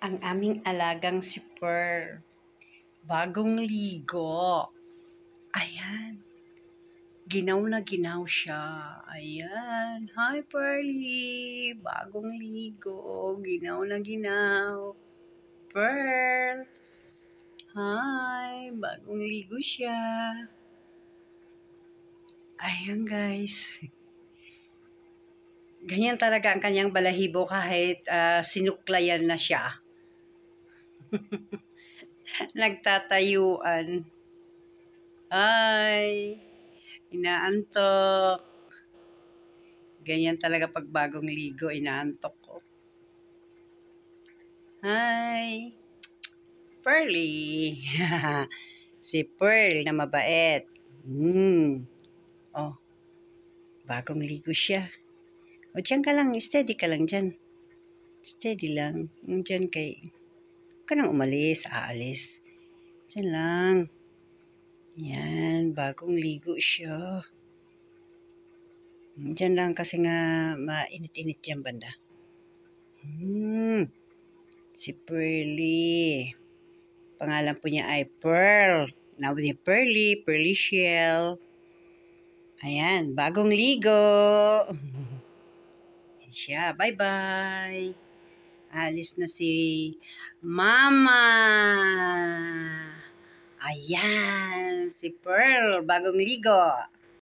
Ang aming alagang si Pearl. Bagong ligo. Ayan. Ginaw na ginaw siya. Ayan. Hi, Pearly. Bagong ligo. Ginaw na ginaw. Pearl. Hi. Bagong ligo siya. Ayan, guys. Ganyan talaga ang kanyang balahibo kahit sinuklayan na siya. Nagtatayuan. Ay, inaantok. Ganyan talaga pag bagong ligo, inaantok ko. Hi, Pearly. Si Pearl na mabait. Oh, bagong ligo siya. O, dyan ka lang. Steady ka lang dyan. Steady lang. Dyan kay... Huwag ka nang umalis. Aalis. Dyan lang. Yan. Bagong ligo siya. Dyan lang kasi nga mainit-init dyan banda. Si Pearly. Pangalan po niya ay Pearl. Now ni Pearly, Pearly Shell. Ayan, bagong ligo. Ayan siya, bye-bye. Alis na si Mama. Ayan, si Pearl, bagong ligo.